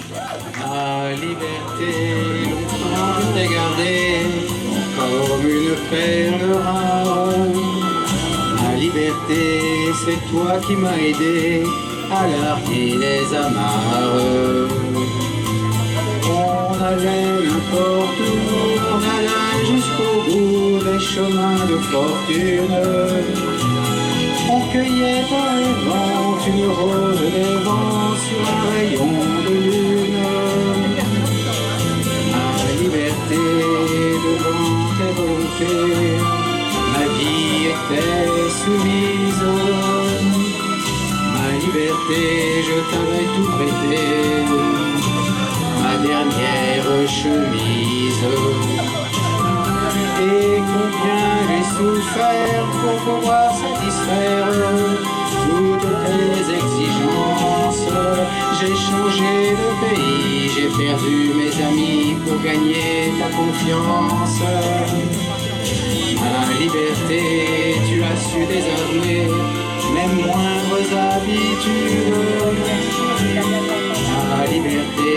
Ma liberté, longtemps je t'ai gardée comme une perle rare. Ma liberté, c'est toi qui m'as aidé à larguer les amarres. On allait n'importe où, on allait jusqu'au bout des chemins de fortune. On cueillait par les vents une rose des vents sur un rayon de lune. Ma liberté devant tes volontés, ma vie était soumise. Ma liberté, je t'avais tout prêté, ma dernière chemise. Et combien j'ai souffert pour pouvoir satisfaire toutes tes exigences. J'ai changé de pays, j'ai perdu mes amis pour gagner ta confiance. Ma liberté, tu as su désarmer mes moindres habitudes. Ma liberté,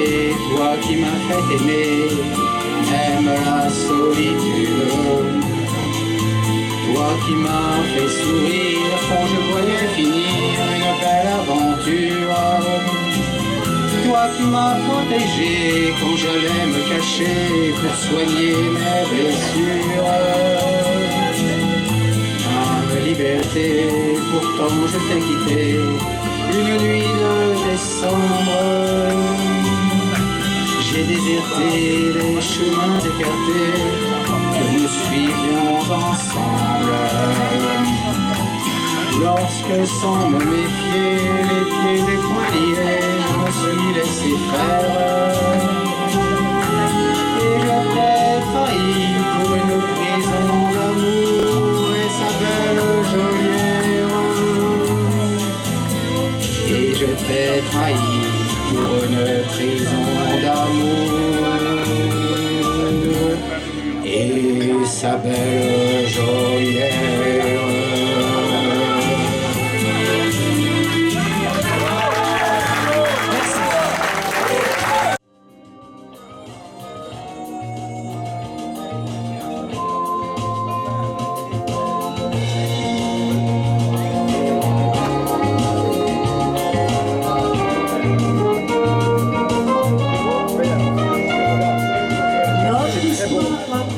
toi qui m'as fait aimer même la solitude. Toi qui m'as fait sourire quand je voyais finir une belle aventure. Toi qui m'as protégé quand j'allais me cacher pour soigner mes blessures. Ma liberté, pourtant je t'ai quitté une nuit de décembre. J'ai déserté les chemins écartés que nous suivions ensemble. Lorsque sans me méfier, les pieds et poings liés, je me suis laissé faire. Et je t'ai trahi pour une prison d'amour et sa belle geôlière. Et je t'ai trahi pour une prison d'amour et sa belle geôlière.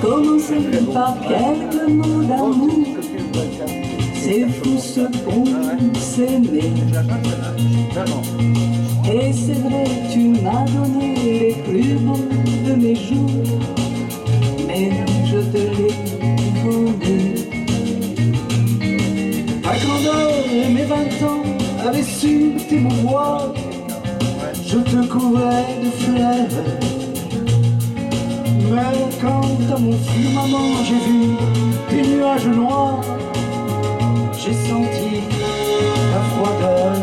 Commencer par quelques mots d'amour, c'est fou ce qu'on s'aimait. Et c'est vrai, tu m'as donné les plus beaux de mes jours, mais je te l'ai vendu. À grandeur et mes 20 ans avaient su t'émouvoir, je te couvrais de fleurs. Mais quand à mon firmament j'ai vu des nuages noirs, j'ai senti la froideur.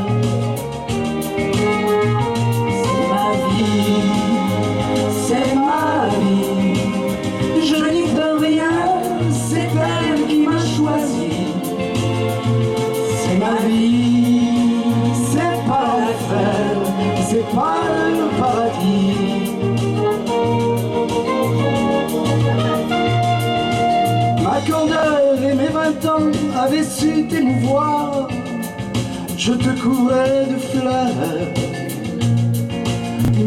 C'est ma vie, c'est ma vie, je n'y peux rien, c'est elle qui m'a choisi. C'est ma vie, c'est pas l'enfer, c'est pas le paradis. Ma candeur et mes 20 ans avaient su t'émouvoir, je te couvrais de fleurs.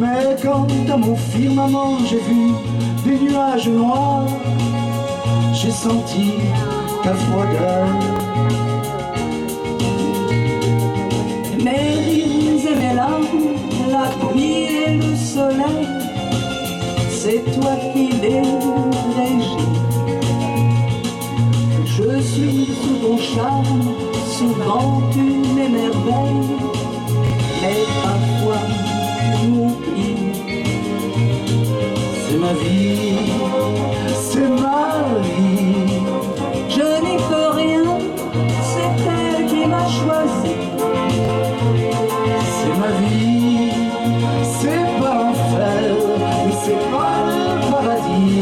Mais quand à mon firmament j'ai vu des nuages noirs, j'ai senti ta froideur. Mes rires et mes larmes, la pluie et le soleil, c'est toi qui les régis. Je suis sous ton charme, souvent tu m'émerveilles, mais parfois tu m'oublies. C'est ma vie, c'est ma vie, je n'y peux rien, c'est elle qui m'a choisi. C'est ma vie, c'est pas l'enfer, mais c'est pas le paradis.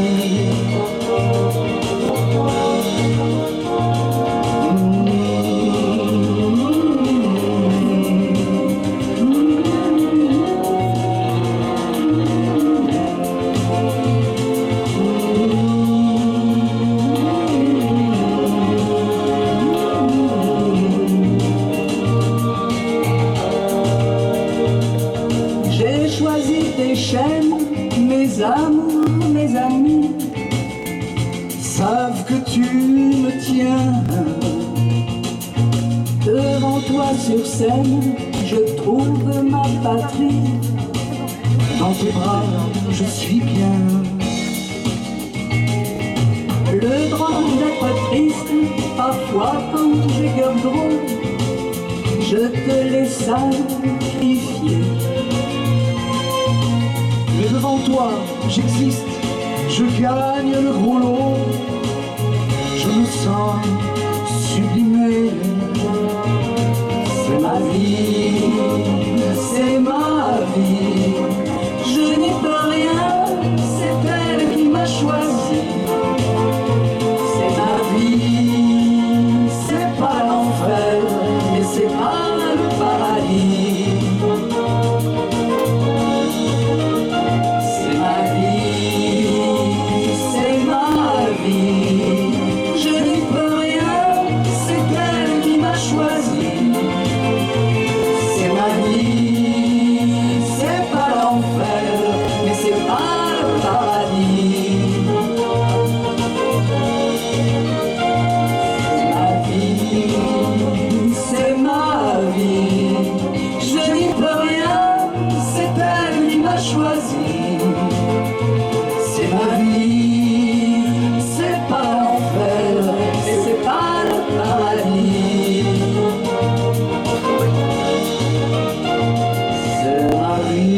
bien. Devant toi sur scène, je trouve ma patrie. Dans tes bras, je suis bien. Le droit d'être triste, parfois quand j'ai cœur gros, je te laisse sacrifier. Mais devant toi, j'existe, je gagne le gros lot. Je me sens sublimé. C'est ma vie, c'est ma vie. Je n'y peux rien, c'est elle qui m'a choisi. C'est ma vie, c'est pas l'enfer, mais c'est pas le paradis. C'est ma vie, c'est ma vie. Je n'y peux rien, c'est elle qui m'a choisi. C'est ma vie, c'est pas l'enfer, mais c'est pas le paradis. C'est ma vie, je n'y peux rien, c'est elle qui m'a choisi. C'est ma vie, c'est pas l'enfer, mais c'est pas le paradis. C'est ma vie.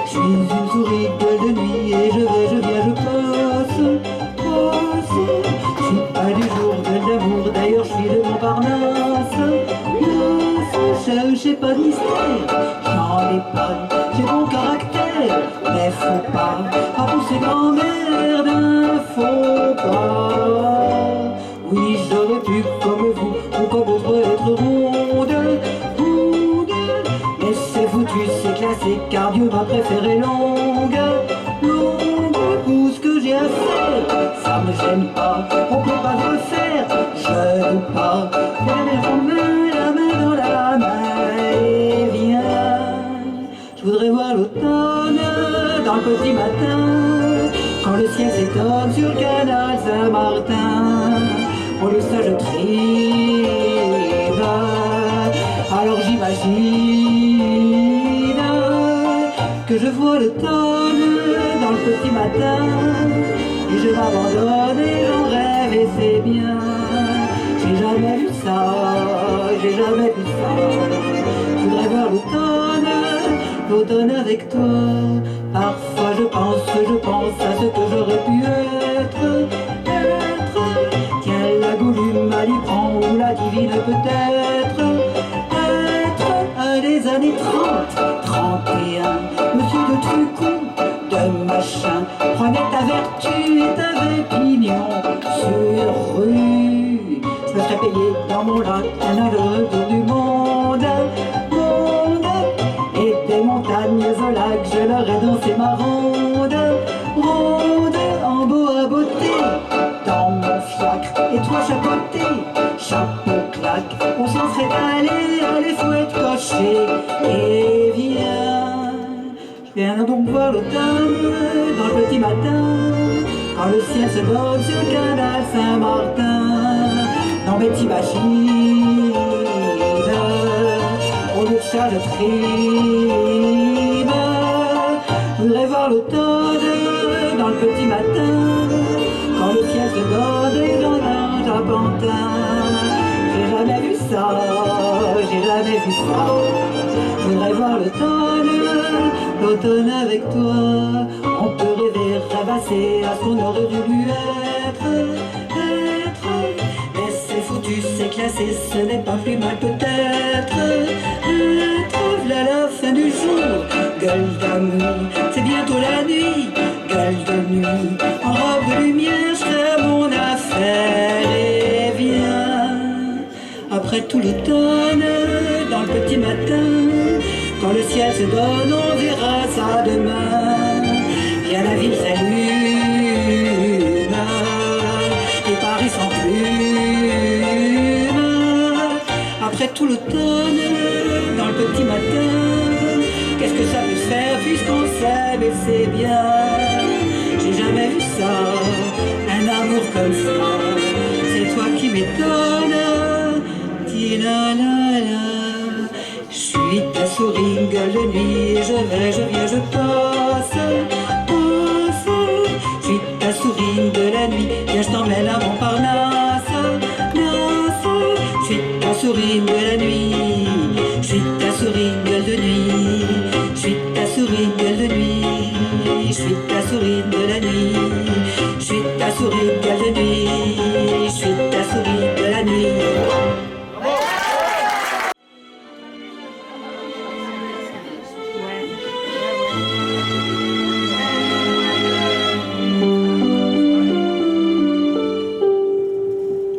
Je suis une souris gueule de nuit et je vais, je viens, je passe. Je suis pas du jour de l'amour, d'ailleurs je suis de Montparnasse. J'ai pas de mystère, j'en ai pas, j'ai bon caractère. Mais faut pas pousser grand-mère d'un faux pas. Oui, j'aurais pu, comme vous, ou comme d'autres, être ronde. Mais c'est foutu, c'est classé, car Dieu m'a préféré longue. Tout ce que j'ai à faire, ça me gêne pas, on peut pas le refaire. Je joue pas, la main dans la main, et viens. Je voudrais voir l'automne dans le petit matin, quand le ciel s'étonne sur le canal Saint-Martin. Au lieu de ça, je trive, alors j'imagine que je vois l'automne dans le petit matin, et je m'abandonne et j'en rêve et c'est bien. J'ai jamais vu ça, j'ai jamais vu ça. Je voudrais voir l'automne, l'automne avec toi. Parfois je pense à ce que j'aurais pu être. Tiens, la Goulue m'a dit prend, ou la divine peut-être. À des années 30, 31, monsieur de Trucon, de machin, prenait ta vertu et t'avais pignon sur rue. Je me serais payé dans mon lac un aller-retour du monde, et des montagnes au lac, je leur ai dansé ma ronde, en beau à beauté, dans mon fiacre, et toi chapeauté, chapeau claque, on s'en serait allé, faut être coché, et je viens donc voir l'automne dans le petit matin, quand le ciel se donne sur le canal Saint-Martin. Dans mes petits machines, au lieu de ça je trime. Je voudrais voir l'automne dans le petit matin, quand le ciel se donne et j'en nage à Pantin. J'ai jamais vu ça, j'ai jamais vu ça. Je voudrais voir l'automne avec toi. On peut rêver, rêvasser à ce qu'on aurait dû être. Mais c'est foutu, c'est classé, ce n'est pas plus mal peut-être. Là la fin du jour, gueule d'amour, c'est bientôt la nuit, gueule de nuit, en robe de lumière, je ferai mon affaire et viens. Après tout l'automne, dans le petit matin, quand le ciel se donne, on verra ça demain. bien la ville s'allume, et Paris sans plume. Après tout l'automne, dans le petit matin, qu'est-ce que ça peut faire puisqu'on s'aime et c'est bien. J'ai jamais vu ça, un amour comme ça. C'est toi qui m'étonne, ti-la-la-la. Je suis ta souris, gueule de nuit, je vais, je viens, je passe, passe. Je suis ta souris de la nuit, viens, je t'emmène à Montparnasse, nasse. Je suis ta souris de la nuit, je suis ta souris, gueule de nuit. Je suis ta souris, gueule de nuit, je suis ta souris de la nuit. Je suis ta souris, gueule de nuit, je suis ta souris de la nuit.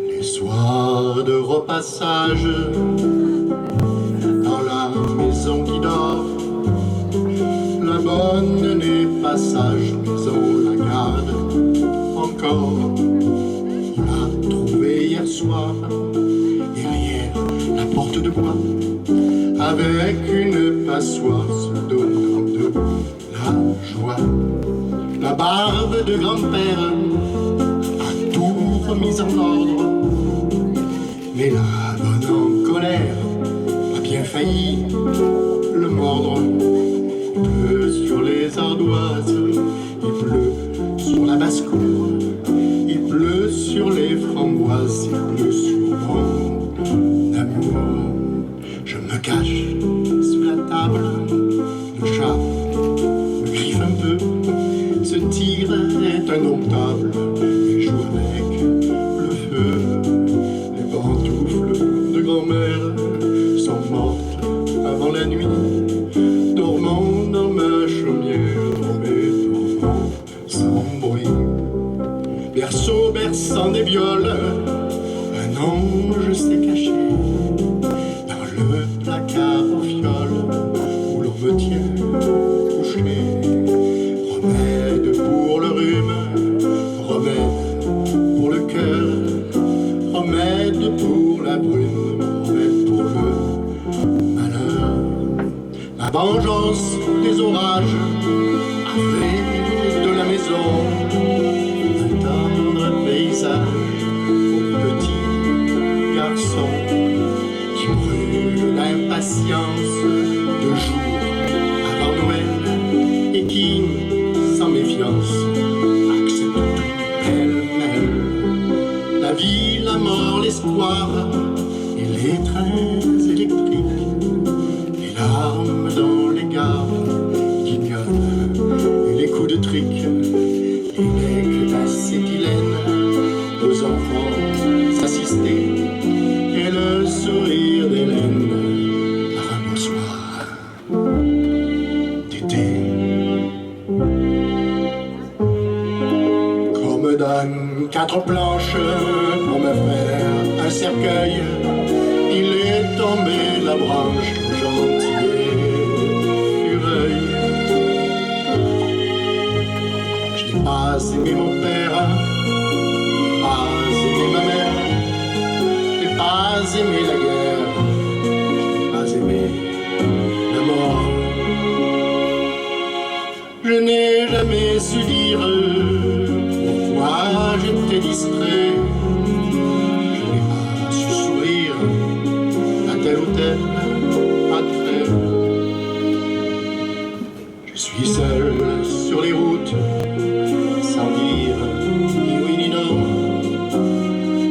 Les soirs de repassage dans la maison qui dort, la bonne n'est pas sage, mais on la garde encore. On l'a trouvée hier soir, derrière la porte de bois, avec une passoire se donnant de la joie. La barbe de grand-père a tout remis en ordre, mais la bonne en colère a bien failli le mordre. Il pleut sur les ardoises, il pleut sur la basse-cour, il pleut sur les framboises, il pleut sur mon amour. Je me cache sous la table, le chat me griffe un peu. Ce tigre est indomptable et joue avec le feu. Les pantoufles de grand-mère sont mortes avant la nuit, dormant dans ma chaumière, mais dormant sans bruit. Berceau berçant des viols, un ange s'est caché dans le placard au fiole où l'on me tient couché. Remède pour le rhume, remède pour le cœur, remède pour la brume, remède pour le malheur. La vengeance des orages a fait de la maison un tendre paysage pour les petits garçons qui brûlent l'impatience de jour avant Noël et qui, sans méfiance, acceptent tout pêle-mêle. La vie, la mort, l'espoir et les trains électriques, les larmes dans les gares, guignols et les coups de trick, les legs d'acétylène, aux enfants assistés et le sourire d'Hélène par un beau soir d'été. Qu'on me donne 4 planches pour me faire un cercueil, il est tombé la branche gentille du reuil. Je n'ai pas aimé mon père, pas aimé ma mère, je n'ai pas aimé la guerre, je n'ai pas aimé la mort. Je n'ai jamais su dire pourquoi j'étais distrait. Je n'ai pas su sourire à tel ou tel attrait. Je suis seul sur les routes, sans dire ni oui ni non.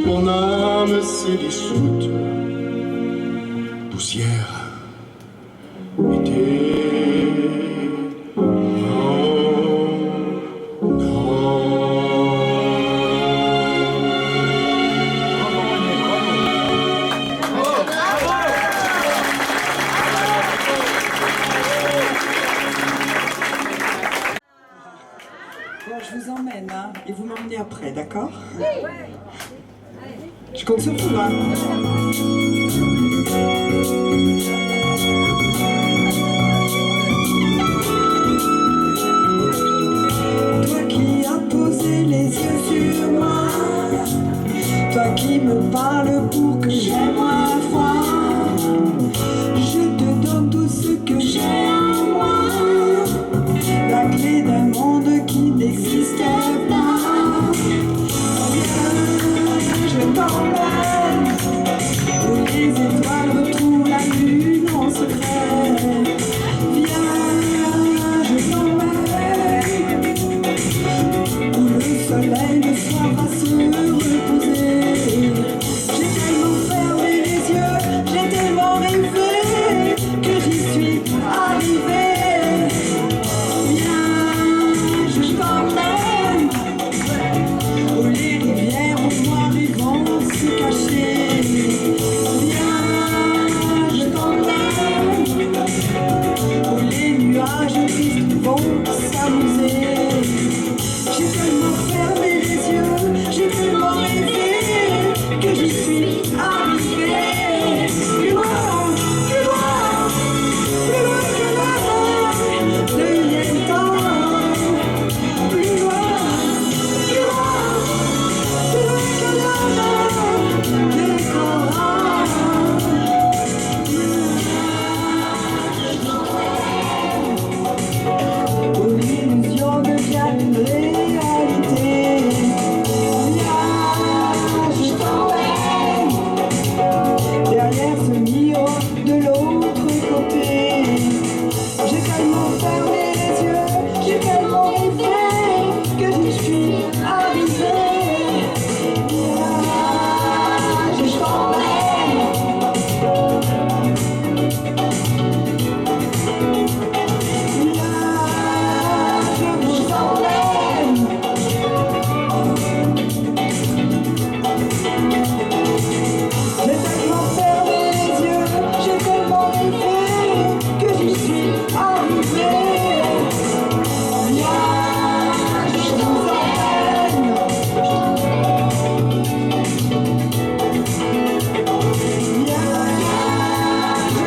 Mon âme s'est dissoute, poussière, été. Bon, je vous emmène, hein, et vous m'emmenez après, d'accord? Je compte sur vous, hein. tellement s'amuser. J'ai tellement fermé les yeux, j'ai tellement rêvé que j'y suis arrivée. Plus loin, plus loin, plus loin que la mer, le temps. Plus loin, plus loin, plus loin que la mer, le corps. Où l'illusion devient une réalité. Je t'emmène derrière ce miroir de l'autre côté. J'ai tellement fermé les yeux, j'ai tellement rêvé que j'y suis arrivée. Je t'emmène. Je vous emmène. J'ai tellement fermé les yeux, j'ai tellement rêvé que j'y suis arrivée. Je vous emmène.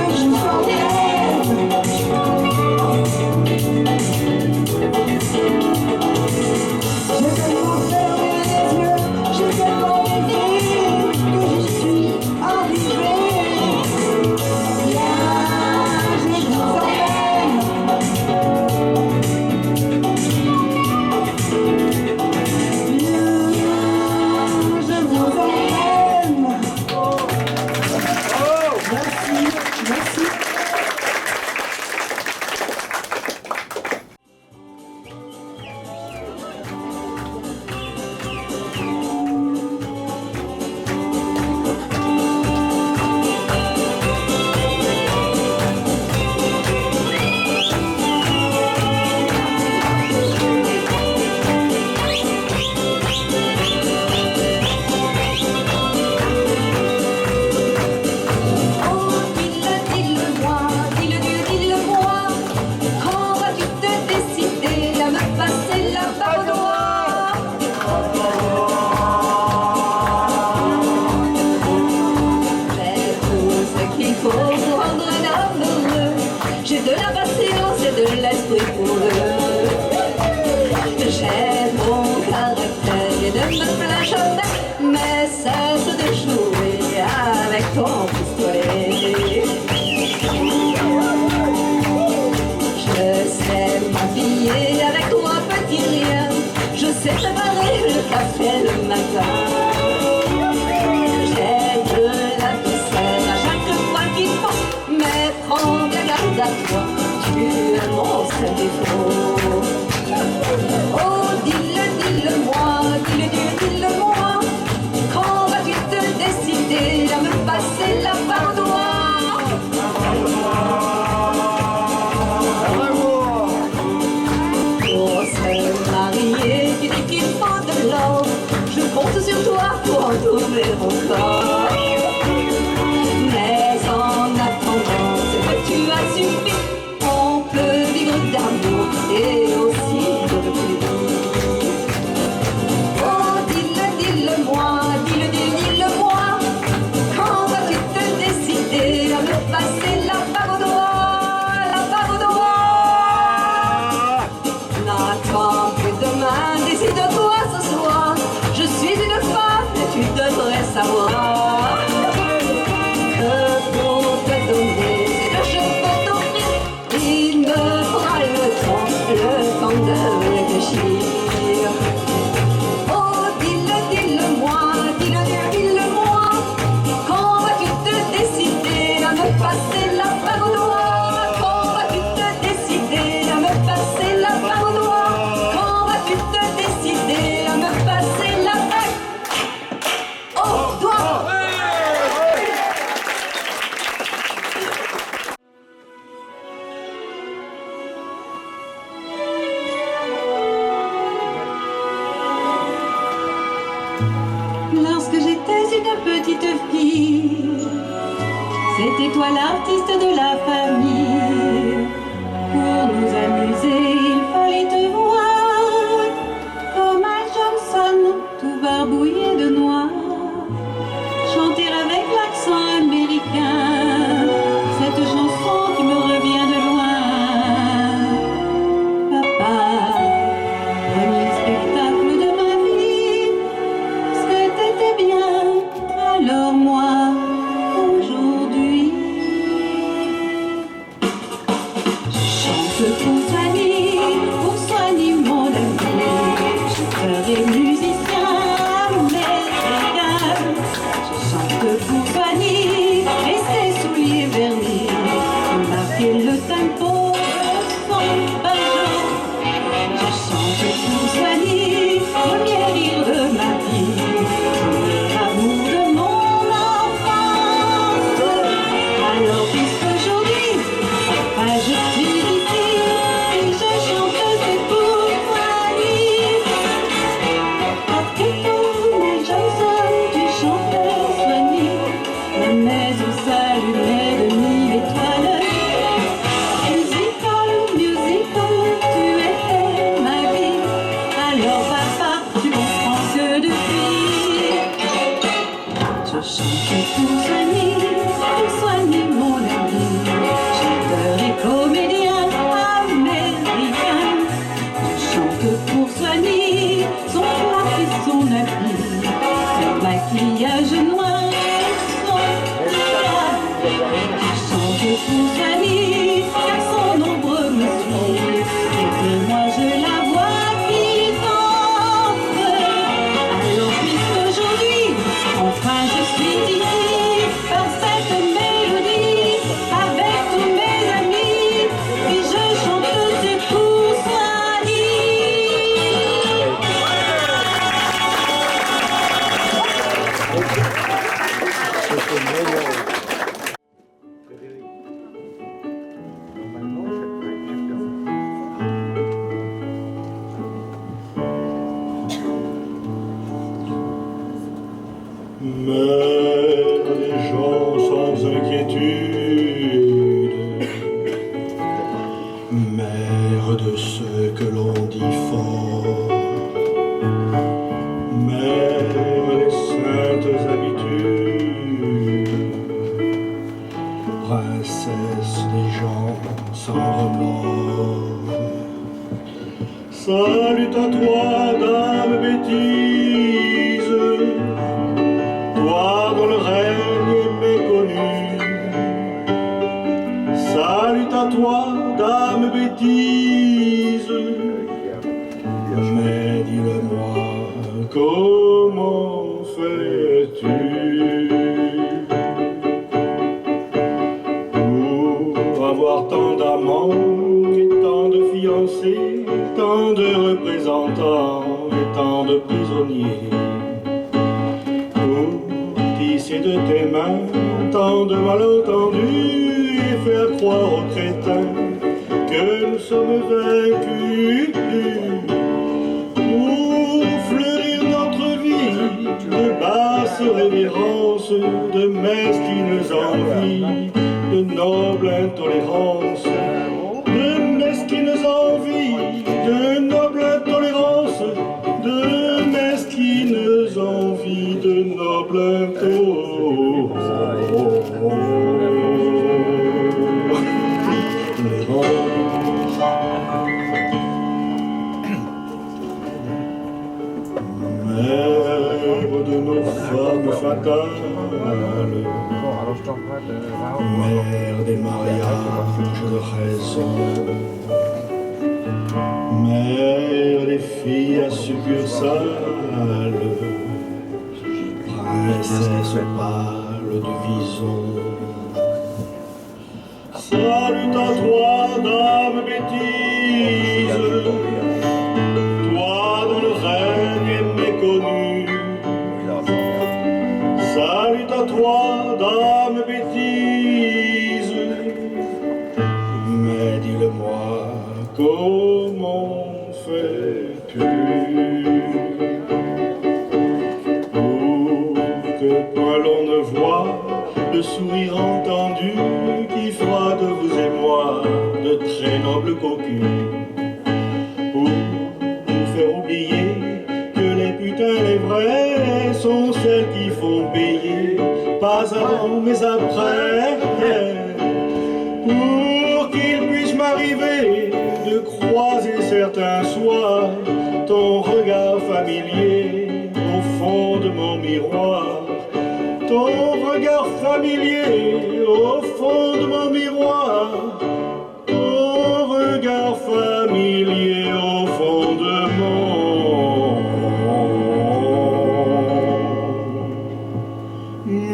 Je vous emmène. J'ai tellement fermé les yeux, j'ai tellement rêvé que j'y suis arrivée. Je vous emmène. Je vous emmène. Merci, merci. Oh, dis-le-moi, dis-le-moi, quand vas-tu te décider à me passer la barre au doigt? J'ai tout ce qu'il faut pour rendre un amoureux. J'ai de la patience et de l'esprit pour eux. J'ai mon caractère et ne me plains jamais, mais cesse de jouer avec ton pistolet. Je sais m'habiller avec toi, petit rien. Je sais préparer le café le matin. J'ai de la douceur à chaque fois qu'il faut, mais prends bien garde à toi, tu es mon seul défaut. Oh, dis-le-moi, dis-le-moi, quand vas-tu te décider à me passer la barre au doigt? Pour se marier, tu dis qu'il faut de l'or. Je compte sur toi pour entourer mon corps. Mais en attendant ce que tu as suffi, on peut vivre d'amour et aussi de plaisir. Oh, dis-le-moi, dis-le-moi, quand vas-tu te décider à me passer la barre au doigt, la barre au doigt? N'attends plus demain, décide-toi ce soir. Je suis une femme et tu devrais savoir que pour te donner ce que je peux t'offrir, il me faudra le temps de réfléchir. Oh, dis-le-moi, dis-le-moi, quand vas-tu te décider à me passer la barre au doigt? Quand vas-tu te décider à me passer la barre au doigt? Quand vas-tu te décider à me passer la barre au doigt? Lorsque j'étais une petite fille, c'était toi l'artiste de la famille. Pour nous amuser, il sa nuit, son froid et son appui, son maquillage noir et son chante pour sa nuit, car son ombre me suit, et que moi je la vois qui danse. Alors puisqu'aujourd'hui, enfin je suis ici, par cette mélodie, avec tous mes amis, et je chante c'est pour Mère des gens sans inquiétude, mère de ceux que l'on dit forts, mère des saintes habitudes, princesse des gens sans remords. Salut à toi, dame bêtise, toi dont le règne est méconnu. Salut à toi, dame bêtise, mais dis-le-moi, comment fais-tu pour avoir tant d'amants et tant de fiancés, tant de représentants et tant de prisonniers? Tisser de tes mains tant de malentendus et faire croire aux crétins que nous sommes vaincus. Pour fleurir notre vie de basse révérence, de mesquines envies, de noble intolérance, de mesquines envies, de noble intolérance, de mesquines envies, de noble intolérance. Mère de nos femmes fatales, mère des mariages de raison, mère des filles à succursale, princesse pâle de Vison. Salut à toi, dame bêtise, toi dont le règne est méconnu. Salut à toi, dame bêtise, mais dis-le-moi, comment fais-tu pour que point l'on ne voit le sourire entendu qui fera de vous et moi de très nobles cocus, pour nous faire oublier que les putains, les vrais, sont celles qui font payer, pas avant mais après, pour qu'il puisse m'arriver de croiser certains soirs ton regard familier au fond de mon miroir, ton regard familier au fond de mon miroir, ton regard familier au fond de mon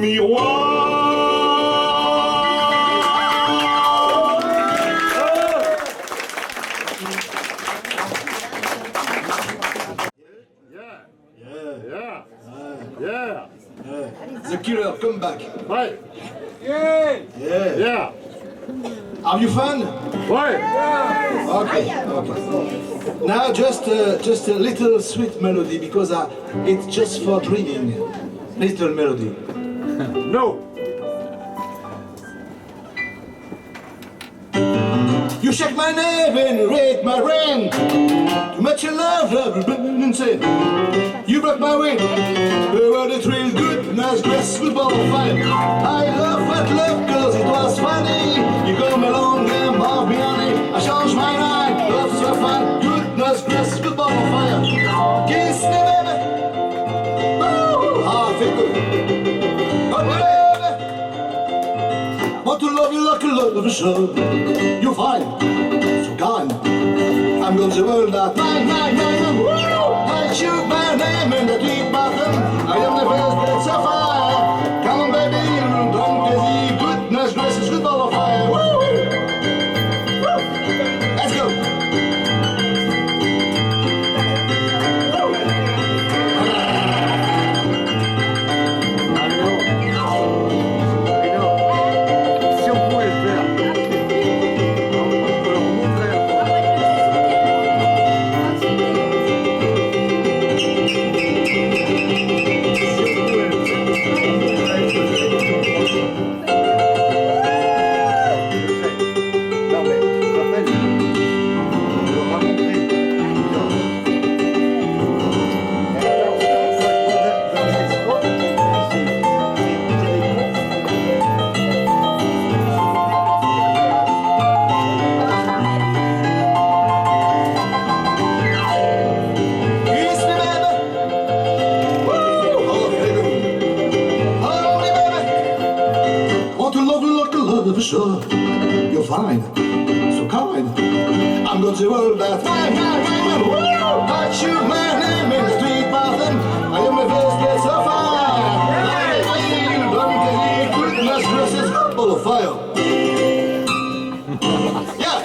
miroir. The Killer, come back. Right. Yeah. Yeah. Are you fun? Right. Okay. Now just a little sweet melody because it's just for dreaming. Little melody. No. You shake my neck and rate my rent. Too much in love, and say you broke my wing. You were the thrill, goodness, grace, football, fine. I love that love cause it was funny. You come along and I'll be honey. I change my mind, love so fun. Goodness, grace, football, fire. love you like a love sure. You're fine, so kind. I'm going to the world at nine. Woo! I shoot my name in the deep bottom. I am the first that's a fire. Come on, baby, don't get the goodness gracious good ball of fire. Woo! Let's go. Si on pouvait le faire, on peut leur montrer. Non mais, tu te rappelles, on leur a montré. Kiss me, baby. Woo! Oh, baby. Hold me, baby. Want to love you like a love sure. You're fine, so kind. I'm going to the world that fine. Woo! I shoot my name in the street bathroom. I am the first get so fine. Don't get the goodness gracious couple of fire. Yeah.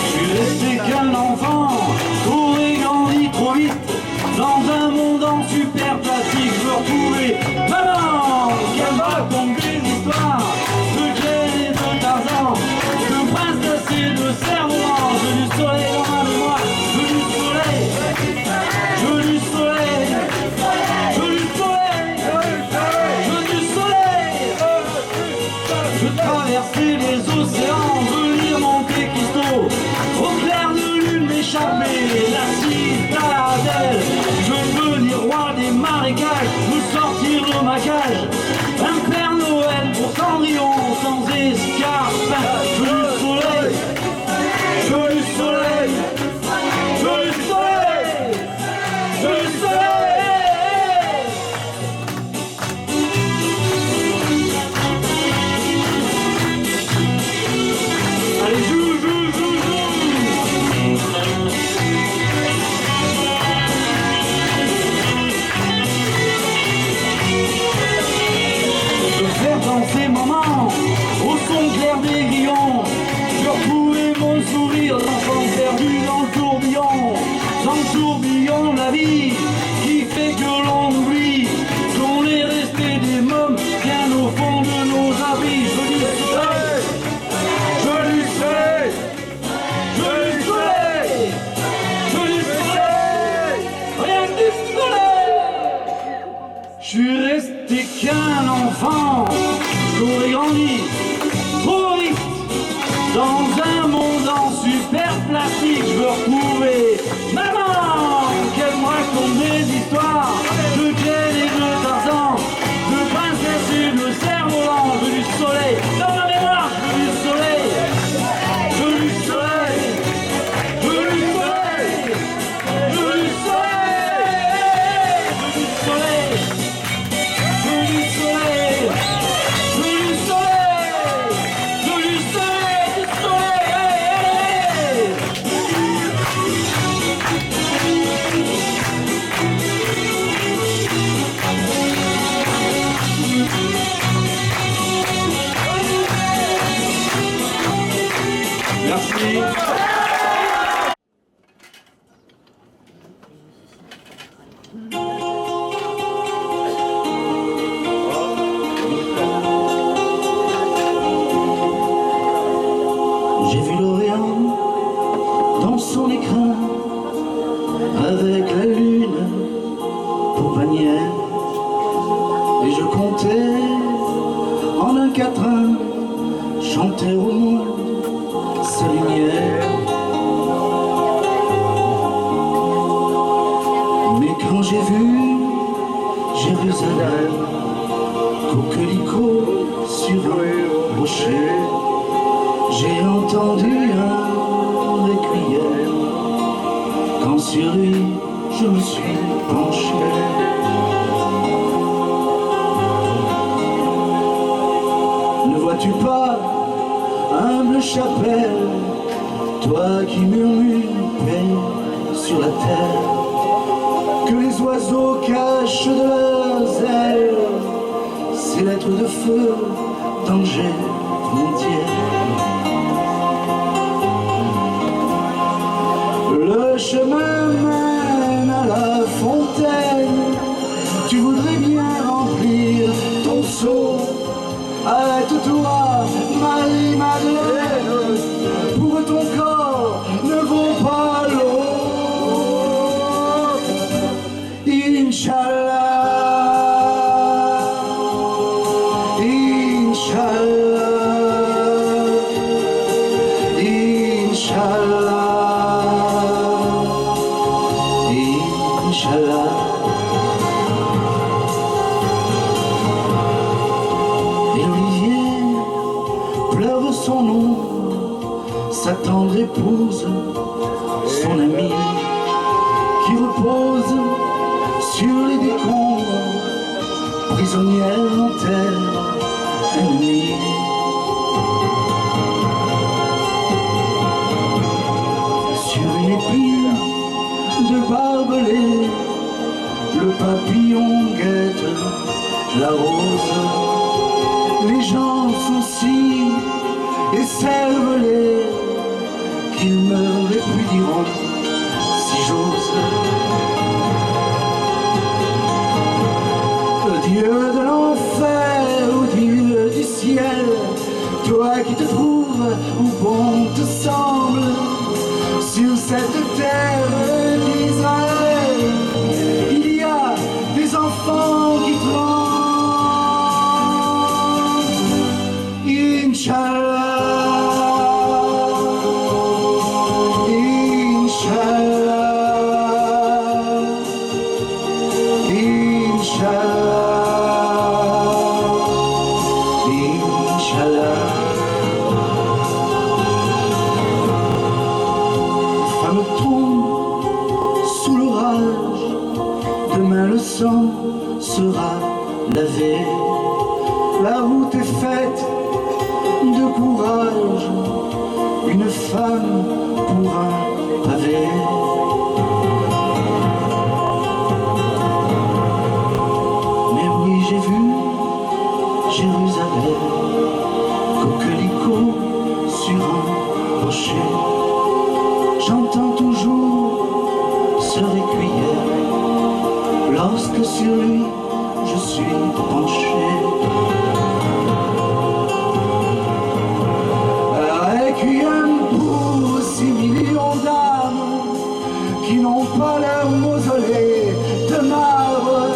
Je suis resté qu'un enfant, trop et grandi trop vite. Dans un monde en super plastique, je veux retrouver maman, qu'elle me raconte des histoires de Jane et de Tarzan, de princesse et de cerf-volant. Je veux du soleil dans ma mémoire, je veux du soleil, je veux du soleil, je veux du soleil, je veux du soleil. Je veux traverser les océans, je veux lire Monte Cristo, au clair de lune m'échapper, la citadelle. Je veux devenir roi des marécages, je veux sortir de ma cage, un Père Noël pour Cendrillon sans escarpin. Je veux du soleil, je veux du soleil, je veux du soleil, je veux du soleil. Allez, joue. Je veux faire danser maman au son clair des grillons. Je veux retrouver mon sourire d'enfant perdu dans le tourbillon de la vie qui fait que l'on oublie qu'on est resté des mômes bien au fond de nos habits. Je veux du soleil, je veux du soleil, je veux du soleil, je veux du soleil, rien que du soleil. Je suis resté qu'un enfant, j'aurais grandi trop vite. Dans un monde en super plastique, je veux retrouver maman, qu'elle me raconte des histoires de Jane et de Tarzan, de princesse et de cerf-volant. Je veux du soleil dans ma mémoire, je veux du soleil, je veux du soleil, je veux du soleil, je veux du soleil, je veux du soleil, je veux du soleil, je veux du soleil, je veux du soleil, du soleil, hey, hey. Merci. J'ai vu l'Orient dans son écran avec la lune pour bannière et je comptais en un quatrain chanter au monde sa lumière. Mais quand j'ai vu Jérusalem, coquelicot rocher, j'ai entendu un requiem. Quand sur lui je me suis penché, ne vois-tu pas, humble chapelle, toi qui murmures paix sur la terre, que les oiseaux cachent de leurs ailes ces lettres de feu, danger, frontière. Le chemin mène à la fontaine, tu voudrais bien remplir ton seau. Arrête-toi, Marie-Madeleine, pour ton corps ne vaut pas l'eau. Inch'Allah, Inch'Allah, Inch'Allah, Inch'Allah. Et l'olivier pleure de son nom, sa tendre épouse, son amie, qui repose sur les décombres, prisonnière en terre ennemie. Sur une épine de barbelé, le papillon guette la rose. Les gens sont si écervelés qu'ils me répudieront si j'ose. Dieu de l'enfer ou Dieu du ciel, toi qui te trouves où bon te semble, sur cette terre d'Israël, il y a des enfants qui tremblent. Inch'Allah, Inch'Allah, Inch'Allah. Femme tombe sous l'orage, demain le sang sera lavé. La route est faite de courage, une femme pour un pavé. Mais oui, j'ai vu Jérusalem, coquelicot sur un rocher. J'entends toujours ce requiem lorsque sur lui je suis penché. Requiem pour 6 millions d'âmes qui n'ont pas leur mausolée de marbre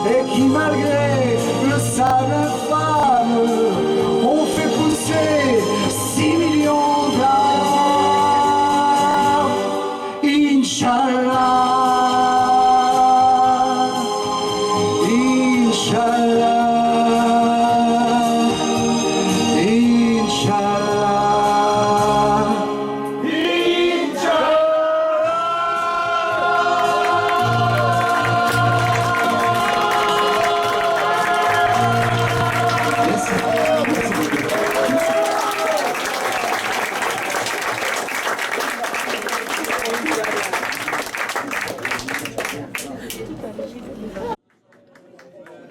et qui malgré le sable infâme ont fait pousser 6 millions d'arbres. Inch'Allah, Inch'Allah, Inch'Allah.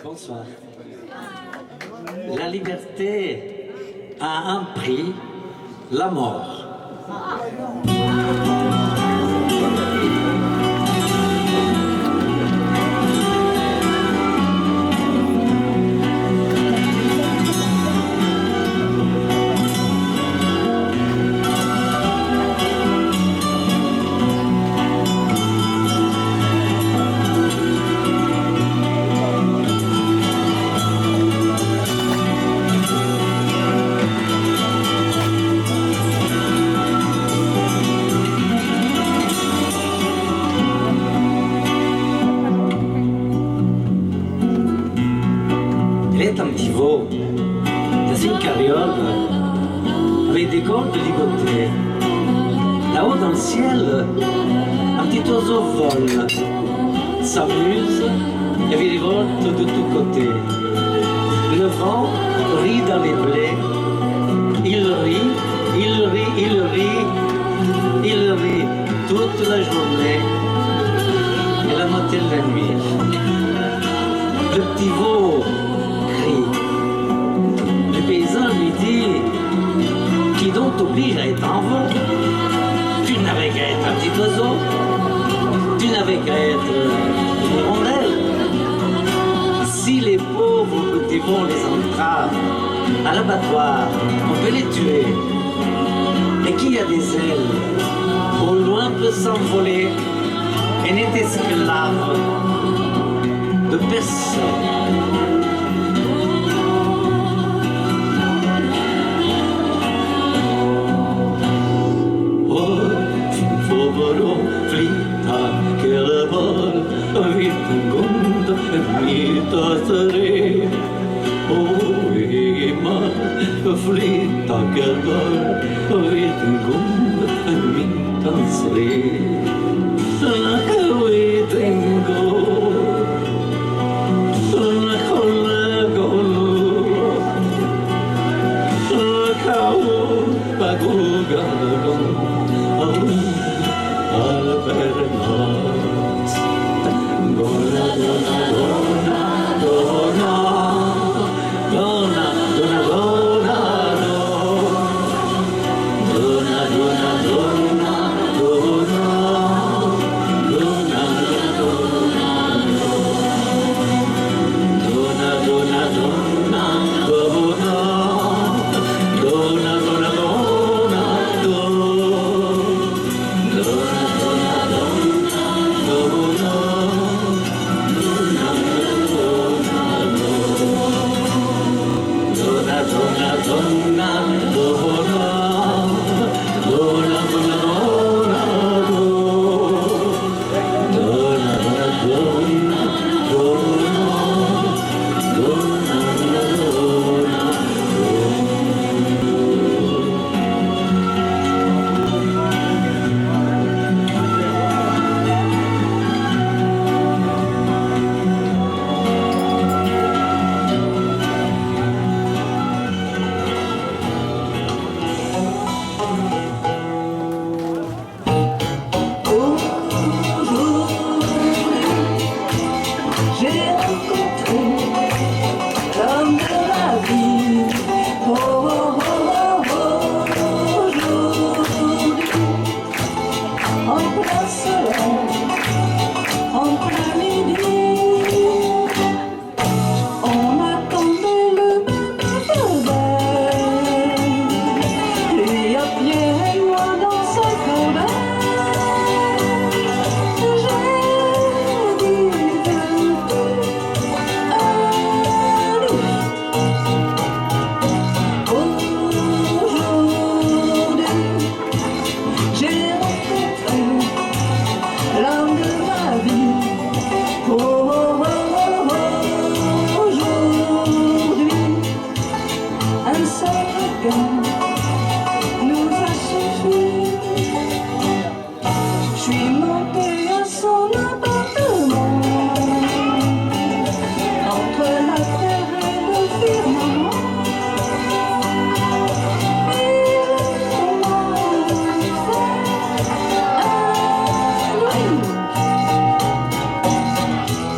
Bonsoir. La liberté a un prix, la mort. Il est un petit veau dans une carriole vol de ligoté. Là-haut dans le ciel, un petit oiseau vole, s'amuse et virevolte de tous côtés. Le vent rit dans les blés, il rit, il rit, il rit, il rit toute la journée et la moitié de la nuit. Le petit veau crie. Le paysan lui dit: qui donc t'oblige à être en vol? Tu n'avais qu'à être un petit oiseau, tu n'avais qu'à être une hirondelle. Si les pauvres petits veaux les entravent à l'abattoir, on peut les tuer. Et qui a des ailes, au loin peut s'envoler et n'est esclave de personne. Flytta grabbar och vet en god en mittans red. Jag vet en god, jag håller golv. Jag kan bara gå gargon av Albernat. Gona, gona, gona, gona, gona, gona, gona.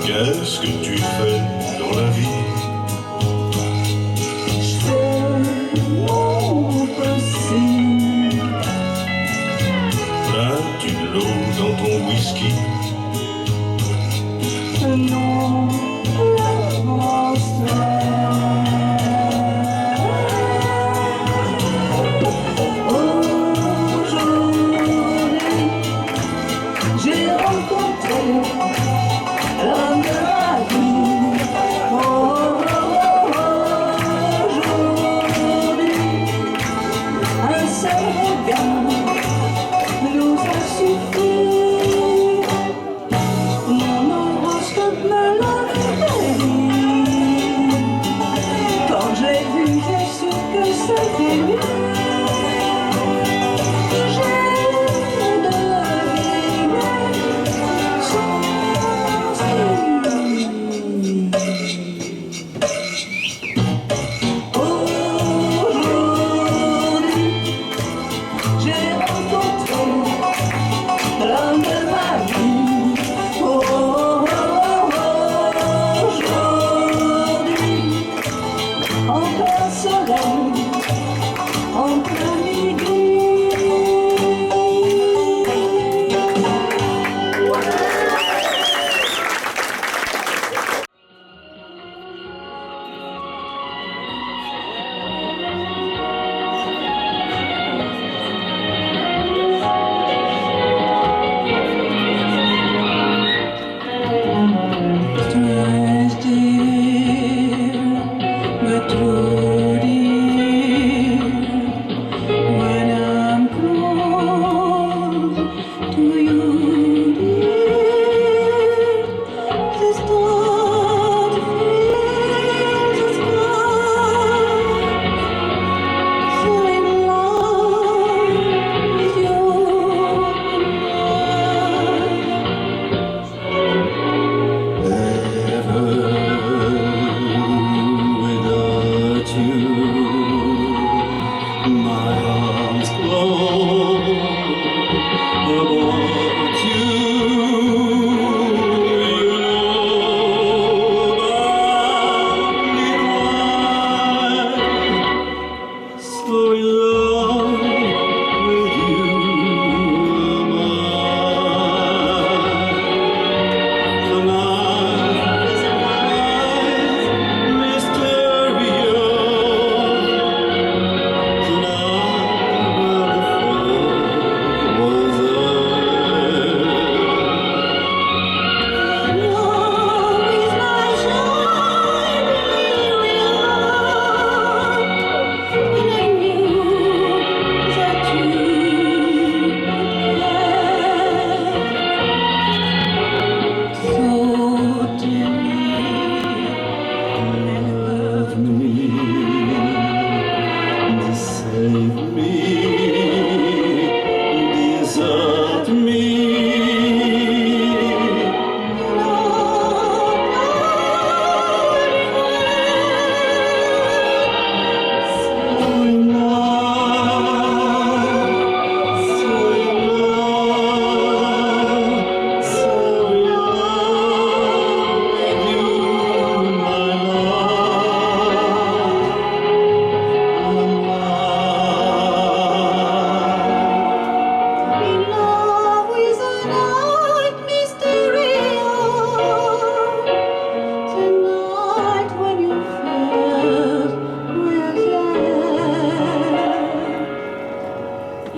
Qu'est-ce que tu fais dans la vie? Je fais mon possible. As-tu de l'eau dans ton whisky? Non, la France.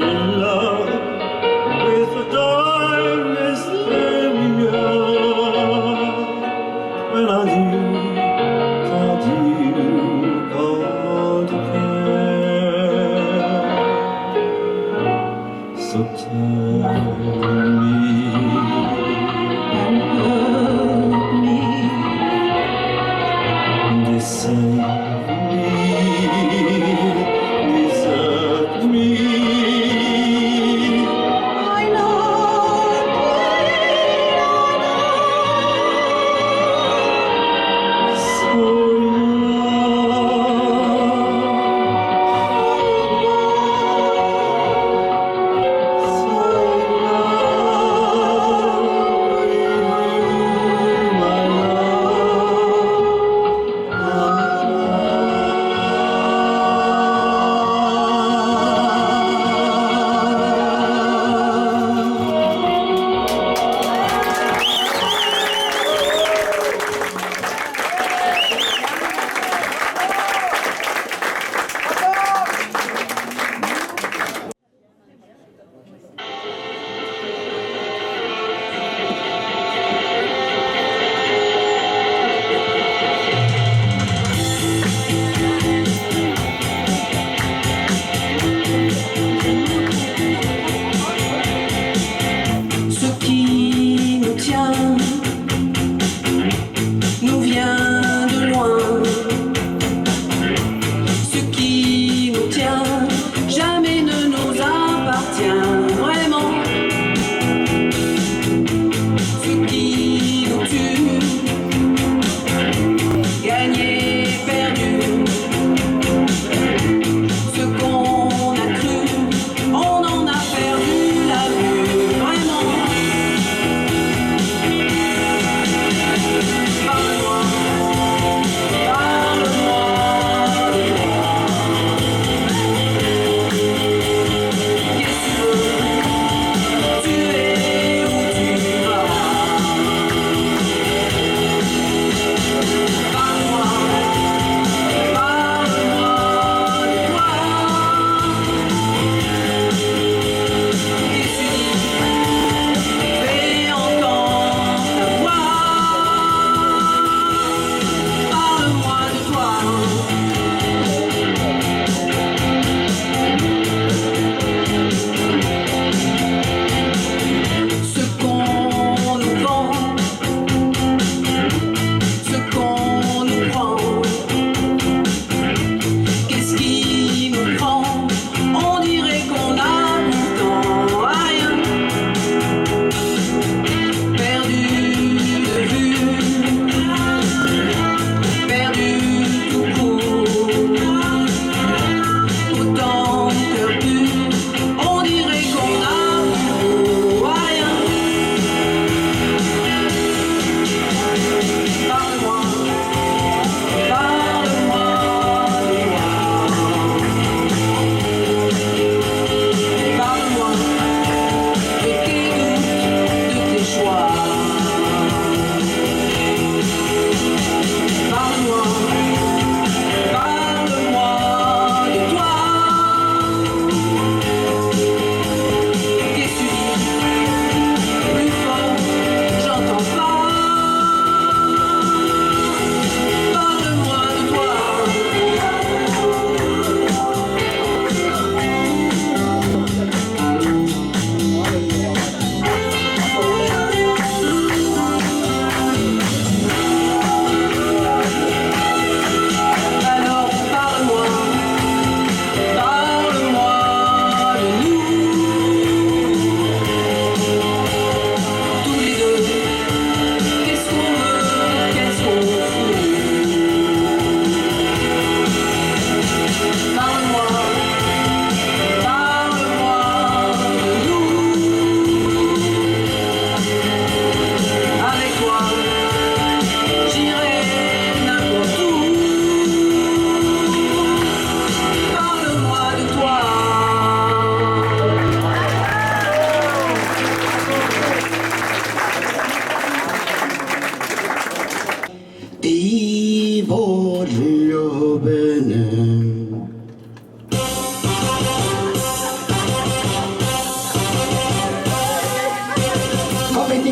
in love with the darkness failure. When I do, quand tu care. So tell me and hurt me. Desert me. I know, So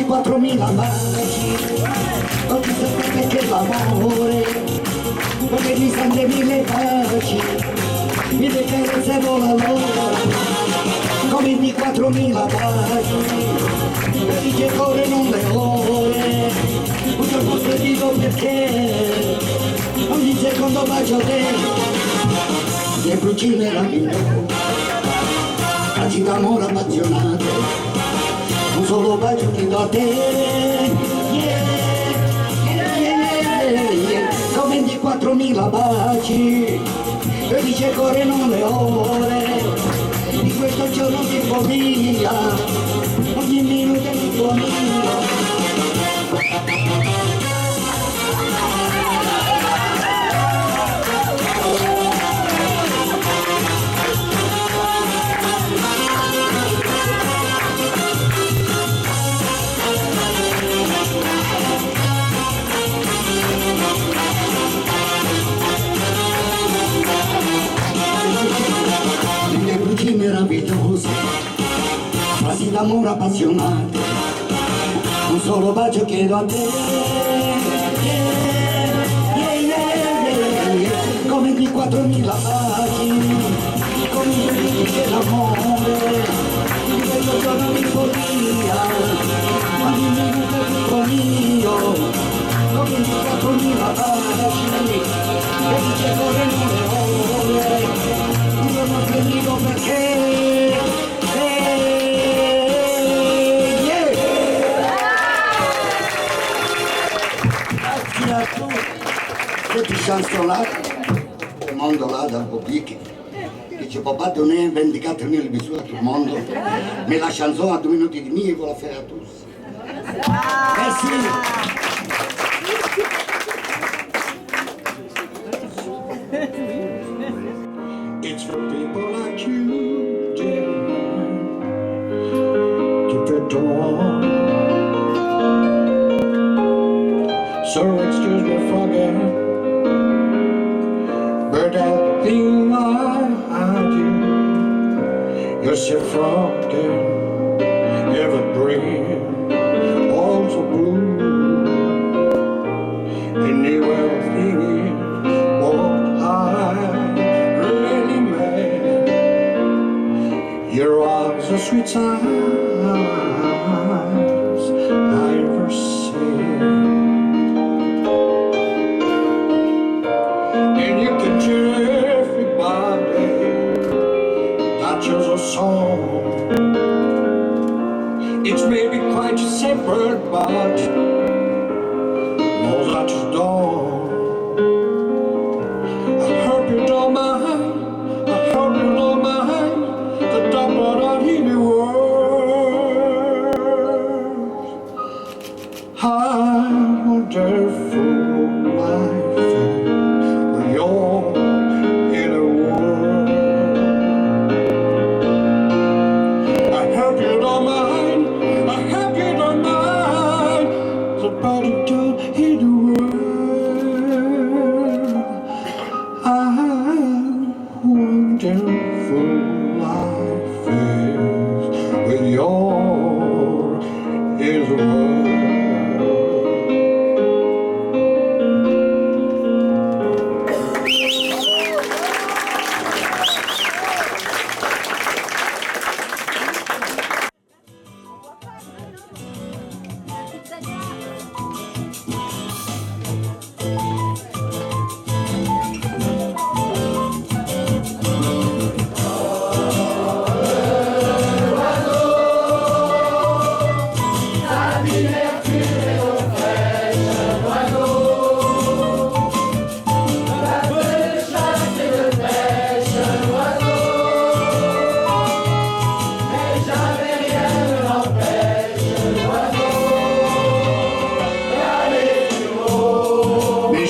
24.000 baci, non ti sapete che l'amore, perché mi sente 1000 baci, 1000 carezze vola l'ora, come 24.000 baci, e dice corre non le ore, un giorno ti dico perché, ogni secondo bacio te, le bruci meraviglioso, cazzi d'amore appassionato, un solo bacio ti do a te, yeah, yeah, yeah, yeah. Come 24.000 baci, e dice corre non le ore, di questo giorno di follia, ogni minuto è di follia. Meraviglioso, frasi d'amore appassionate, un solo bacio chiedo a te, yeah, yeah, yeah. Come di 4.000 baci, come gli dell'amore, di questo giorno di follia, ogni minuto è tutto mio, come di 4.000 baci, e dice corre le ore, non ti dico perché, yeah. Grazie a tutti, cette chanson-là, demande-la dans le public, et je ne peux pas donner 24 000 bisous à tout le monde, mais la chanson à 2 minutes et demie, il faut la faire à tous. Merci. It's for people like you, dear, keep it on. So excuse me forget, but that thing I do, you should forget, every dream, all so blue, and you will think what I your eyes are sweet times I ever seen, and you can tell everybody that you're a song. It's maybe quite separate, but no, that you don't. I hope you don't mind. I hope you don't mind. The top of the world, how wonderful life is when you're in a world. I hope you don't mind, I hope you don't mind the bottom down in the world. How wonderful life is when you're in the world.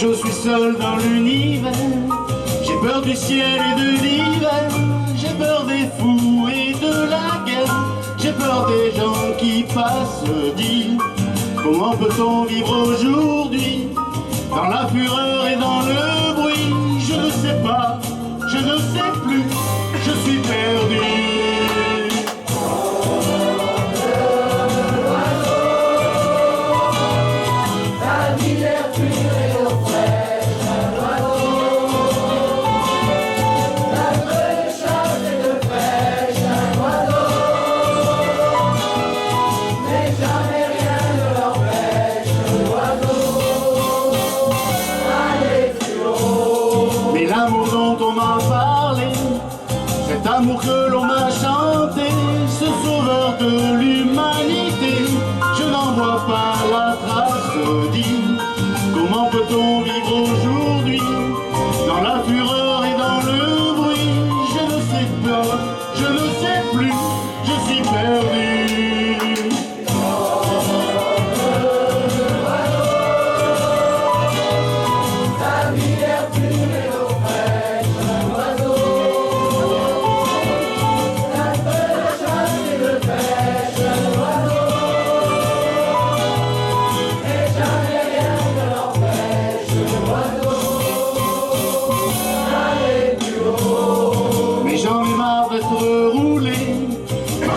Je suis seul dans l'univers, j'ai peur du ciel et de l'hiver, j'ai peur des fous et de la guerre, j'ai peur des gens qui passent dire comment peut-on vivre aujourd'hui dans la fureur et dans le bruit. Je ne sais pas, je ne sais plus, je suis perdu. trésor de l'humanité, je n'en vois pas la trace. Dis, comment peut-on vivre aujourd'hui dans la fureur et dans le bruit? Je ne sais pas, je ne sais plus, je suis perdu.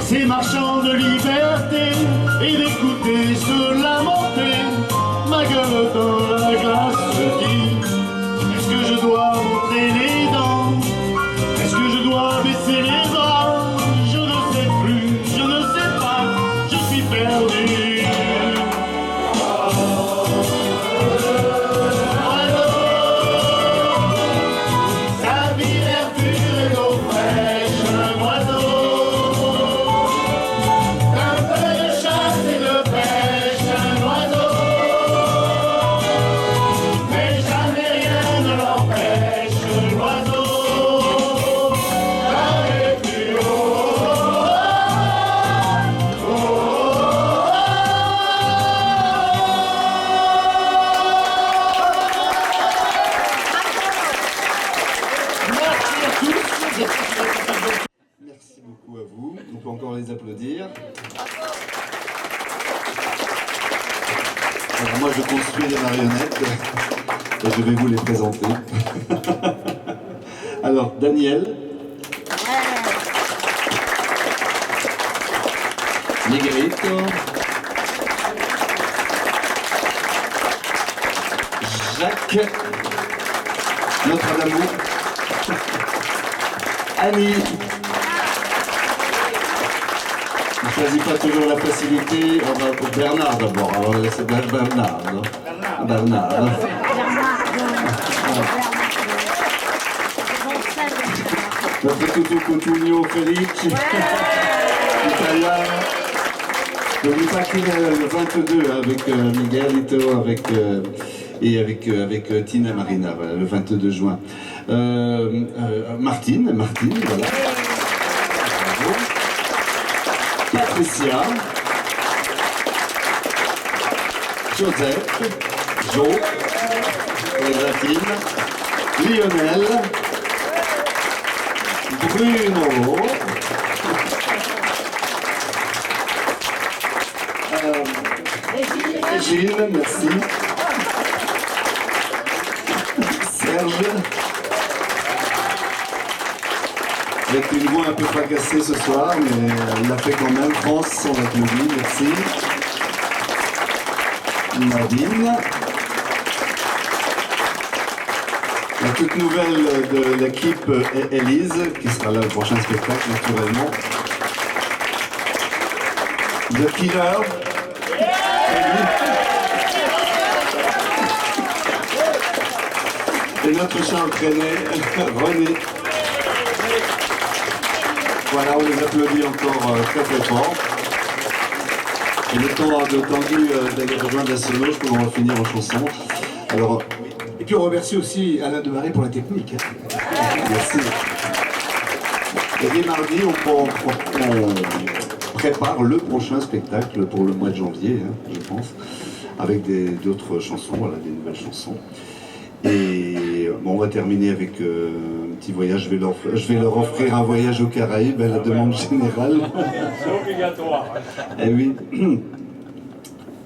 Ces marchands de liberté et d'écouter se lamenter, ma gueule dans la glace se dit, est-ce que je dois montrer les dents? Est-ce que je dois baisser les bras? Je ne sais plus, je ne sais pas, je suis perdu. Sa vie l'air pur et l'eau fraîche, un oiseau. Merci beaucoup à vous. On peut encore les applaudir. Alors moi je construis des marionnettes et je vais vous les présenter. Alors Daniel. Miguelito. Jacques. Notre amour. Annie. On ne choisit pas toujours la facilité. On va pour Bernard d'abord. Alors c'est Bernard. Non Bernard. Notre toutou Coutinho Félix. Italien. N'oublie pas qu'il est le 22 avec Miguelito et avec Tina Marina, voilà, le 22 juin. Martine, voilà. Bravo. Patricia. Joseph. Jo. Latine. Lionel. Bruno. Régine, merci. Serge. Avec une voix un peu fracassée ce soir, mais il l'a fait quand même. France, on l'applaudit, merci. Nadine. La toute nouvelle de l'équipe est Élise, qui sera là au prochain spectacle, naturellement. The Killer. Et notre chat entraîné, René. Voilà, on les applaudit encore très très fort. Et le temps de Tanguy d'aller rejoindre la solo, je peux en finir en chanson. Alors, et puis on remercie aussi Alain Demaré pour la technique. Merci. Et dès mardi, on prépare le prochain spectacle pour le mois de janvier, je pense, avec d'autres chansons, voilà, des nouvelles chansons. Et bon, on va terminer avec un petit voyage. Je vais leur offrir un voyage aux Caraïbes à la demande générale. C'est obligatoire. Eh oui.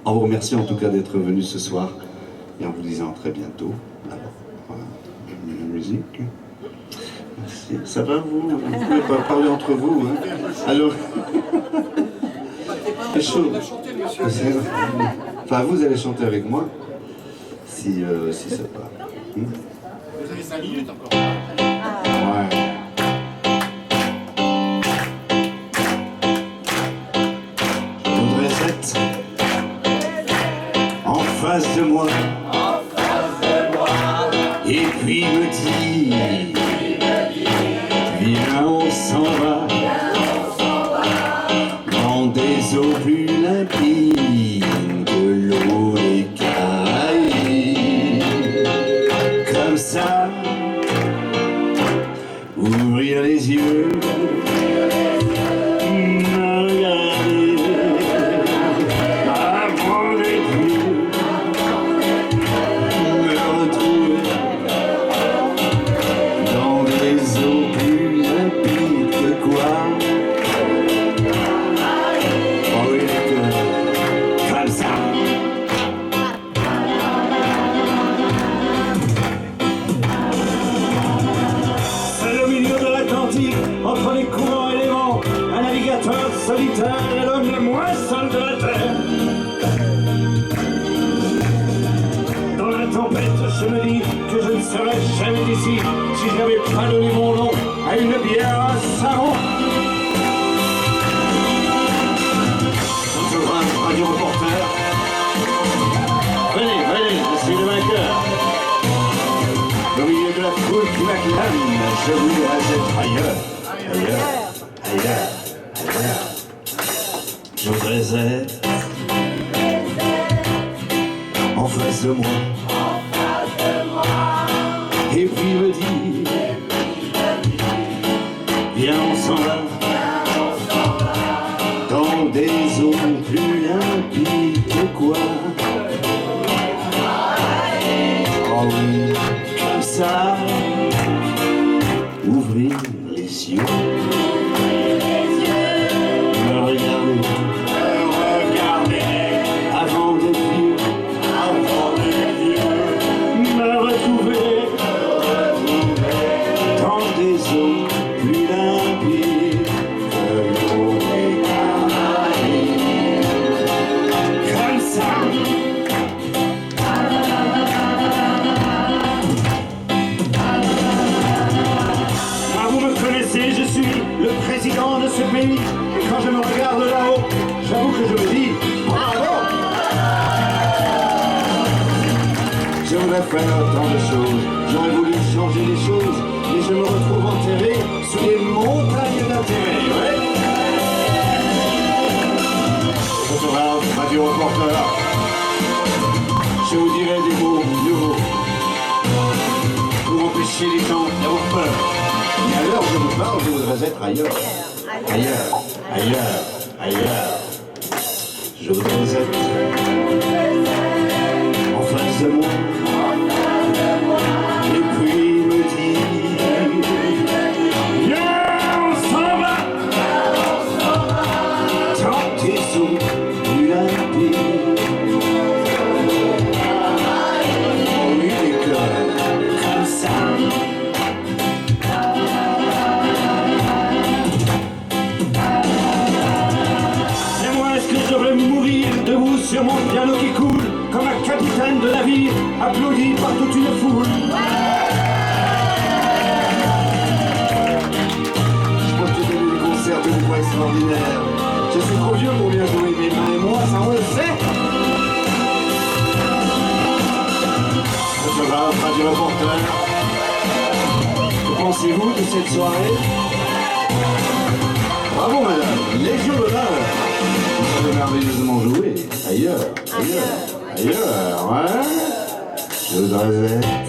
On vous remercie en tout cas d'être venus ce soir et en vous disant à très bientôt. Alors, voilà, la musique. Merci. Ça va vous? Vous pouvez pas parler entre vous, hein? Alors, c'est chaud. Enfin, vous allez chanter avec moi, si ça va. Vous avez 5 minutes encore. Ouais. Je voudrais être en face de moi, et puis me dire, viens on s'en va, dans eaux plus limpides que l'eau des Caraïbes. Comme ça, ouvrir les yeux, me regarder avant d'être vieux, me retrouver dans des eaux plus limpides que quoi. Oh oui, comme ça. Seul au milieu de l'Atlantique, entre les courants et les vents, un navigateur solitaire est l'homme le moins seul de la terre. Dans la tempête, je me dis que je ne serais jamais d'ici si je n'avais pas donné mon nom à une bière à savon. Souverain radio reporter. Venez, venez, je suis le vainqueur. Au milieu de la foule qui m'acclame, je voudrais être ailleurs, ailleurs, ailleurs, ailleurs. Je voudrais être en face de moi, et puis me dire, viens on s'en va, dans des eaux plus limpides que quoi. Oh oui, comme ça, ouvrir les yeux, me regarder avant d'être vieux, me retrouver dans des eaux plus limpides que l'eau des Caraïbes. Comme ça. Je suis le président de ce pays, et quand je me regarde là-haut, j'avoue que je me dis bravo. Je voudrais faire tant de choses, j'aurais voulu changer les choses, mais je me retrouve enterré sous les montagnes d'intérêt. Ouais. Photographe, radio reporter, je vous dirai des mots nouveaux pour empêcher les gens d'avoir peur. Et à l'heure où je vous parle, je voudrais être ailleurs. Ailleurs, ailleurs, ailleurs. Je voudrais être en face de moi. Et puis me dire, Viens, on s'en va. dans tes eaux plus limpides. Oh oui, des cœurs comme ça. Debout sur mon piano qui coule, comme un capitaine de navire, applaudi par toute une foule. Je crois que tu as vu des concerts de voix extraordinaires. Je suis trop vieux pour bien jouer, mes mains et moi, ça on le sait. Photographe, radio reporter. Que pensez-vous de cette soirée? Bravo madame, Légion d'honneur. Vous avez merveilleusement joué. Ailleurs, ailleurs, ailleurs, ouais. Je voudrais être